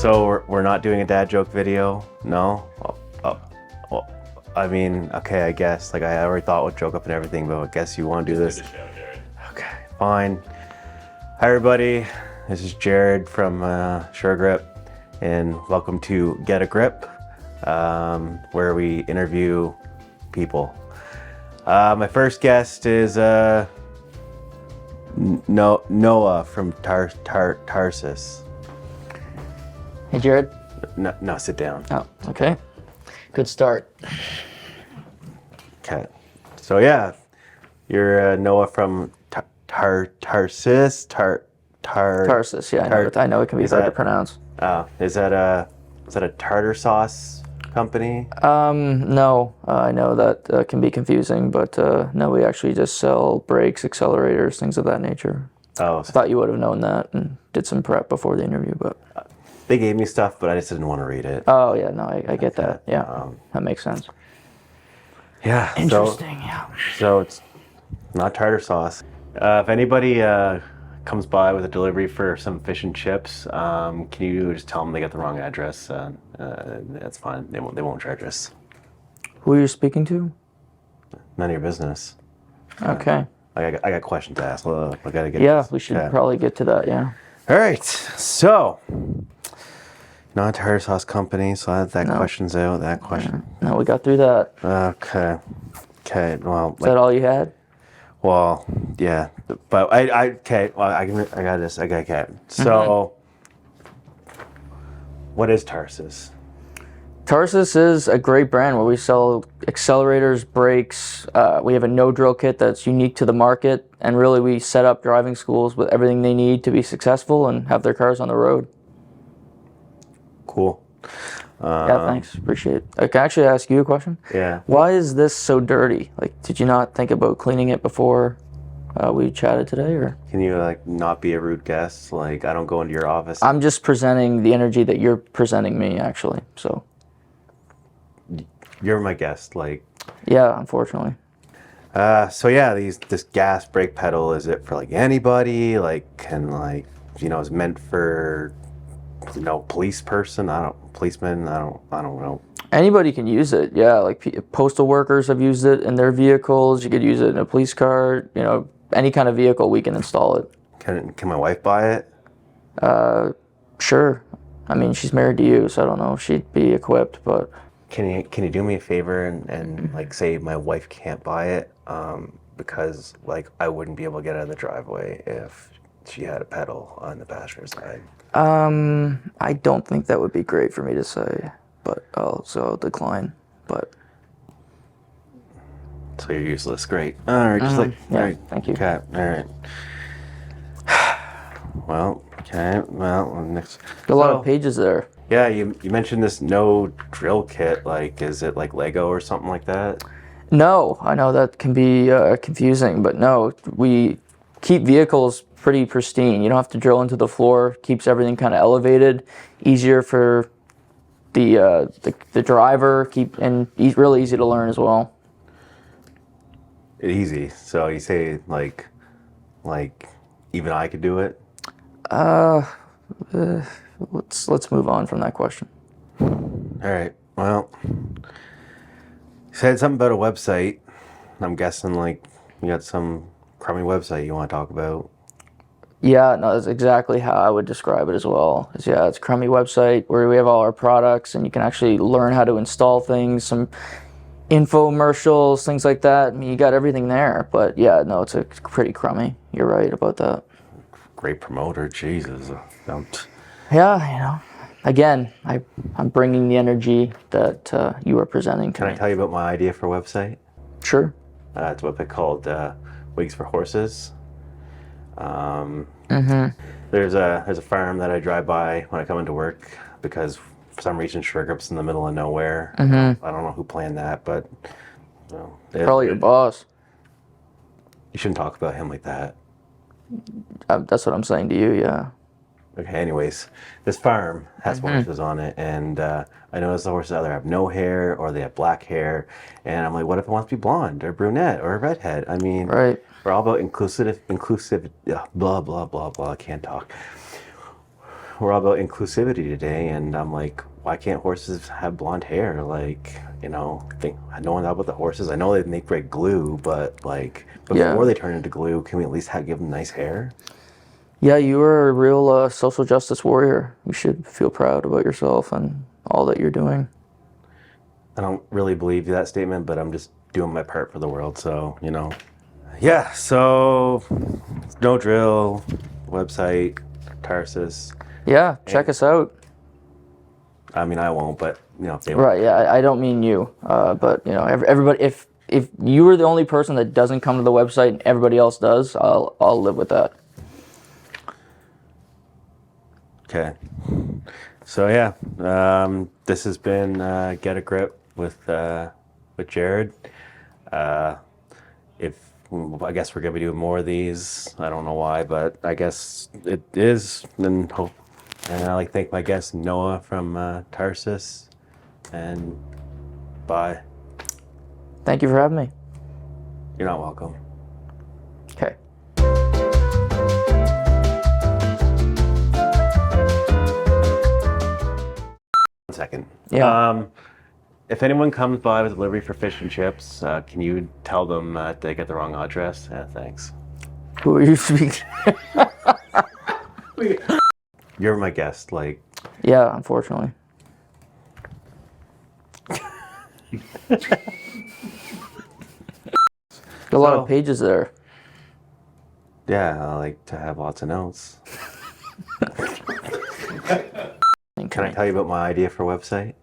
So we're not doing a dad joke video? No? Well, I mean, okay, I guess. Like, I already thought what joke up and everything, but I guess you want to do this. Good to show, Jared. Okay, fine. Hi, everybody. This is Jared from Sure Grip, and welcome to Get a Grip, where we interview people. My first guest is Noah from Tarsus. Hey, Jared. No, sit down. Oh, okay. Good start. Okay. So yeah, you're Noah from Tarsus. Tarsus. Yeah, I know it can be hard to pronounce. Is that a tartar sauce company? No, I know that can be confusing, but no, we actually just sell brakes, accelerators, things of that nature. Oh, I thought you would have known that and did some prep before the interview, but they gave me stuff, but I just didn't want to read it. oh yeah, no, I get that. Yeah, that makes sense. Yeah. Interesting. Yeah. So it's not tartar sauce. If anybody comes by with a delivery for some fish and chips, can you just tell them they got the wrong address? That's fine. They won't charge us. Who are you speaking to? None of your business. Okay. I got questions to ask. I gotta get. Yeah, we should probably get to that. Yeah. All right. So, not a tartar sauce company. So that question's out. That question. No, we got through that. Okay. Okay. Well. Is that all you had? Well, yeah, but okay. Well, I got this. Okay. So, what is Tarsus? Tarsus is a great brand where we sell accelerators, brakes. We have a no-drill kit that's unique to the market, and really we set up driving schools with everything they need to be successful and have their cars on the road. Cool. Yeah, thanks. Appreciate it. I can actually ask you a question. Yeah. Why is this so dirty? Like, did you not think about cleaning it before we chatted today, or? Can you not be a rude guest? Like, I don't go into your office. I'm just presenting the energy that you're presenting me, actually. So. You're my guest, like. Yeah, unfortunately. So yeah, this gas brake pedal, is it for anybody? Is meant for police person? Policeman? I don't know. Anybody can use it. Yeah, postal workers have used it in their vehicles. You could use it in a police car. Any kind of vehicle, we can install it. Can my wife buy it? Sure. I mean, she's married to you, so I don't know if she'd be equipped, but. Can you do me a favor and say my wife can't buy it because I wouldn't be able to get out of the driveway if she had a pedal on the passenger side? I don't think that would be great for me to say, but I'll decline. But so you're useless. Great. All right. All right. Thank you. Okay. All right. Well. Okay. Well. Next. A lot of pages there. Yeah. You mentioned this no drill kit. Is it like Lego or something like that? No, I know that can be confusing, but no, we keep vehicles pretty pristine. You don't have to drill into the floor. Keeps everything kind of elevated, easier for the driver. Really easy to learn as well. Easy. So you say like even I could do it? Let's move on from that question. All right. Well, you said something about a website. I'm guessing you got some crummy website you want to talk about. Yeah, no, that's exactly how I would describe it as well. It's a crummy website where we have all our products and you can actually learn how to install things, some infomercials, things like that. I mean, you got everything there, but yeah, no, it's pretty crummy. You're right about that. Great promoter, Jesus. Yeah, again, I'm bringing the energy that you are presenting to me. Can I tell you about my idea for a website? Sure. It's a website called Wigs for Horses. There's a farm that I drive by when I come into work because for some reason Sure Grip's in the middle of nowhere. I don't know who planned that, but probably your boss. You shouldn't talk about him like that. That's what I'm saying to you. Yeah. Okay, anyways, this farm has horses on it, and I noticed the horses either have no hair or they have black hair, and I'm like, what if it wants to be blonde or brunette or a redhead? I mean, right. We're all about inclusive, blah, blah, blah, blah, I can't talk. we're all about inclusivity today, and I'm like, why can't horses have blonde hair? Like, I know enough about the horses. I know they make great glue, but like before Yeah. they turn into glue, can we at least give them nice hair? Yeah, you are a real social justice warrior. You should feel proud about yourself and all that you're doing. I don't really believe that statement, but I'm just doing my part for the world. So, yeah. So, no drill, website, Tarsus. Yeah, check us out. I mean, I won't, but if they Right, yeah, I don't mean you, but everybody. If you were the only person that doesn't come to the website and everybody else does, I'll live with that. Okay. So yeah, this has been Get a Grip with Jared. If I guess we're gonna be doing more of these. I don't know why, but I guess it is. And hope. And I like to thank my guest Noah from Tarsus. And bye. Thank you for having me. You're not welcome. Okay. 1 second. Yeah. If anyone comes by with delivery for fish and chips, can you tell them that they get the wrong address? Yeah, thanks. Who are you speaking? You're my guest. Like, Yeah, unfortunately. A lot of pages there. Yeah, I like to have lots of notes. Can I tell you about my idea for a website?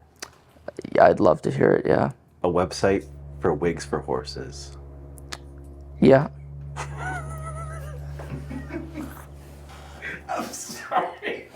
Yeah, I'd love to hear it. Yeah. A website for wigs for horses. Yeah. I'm sorry.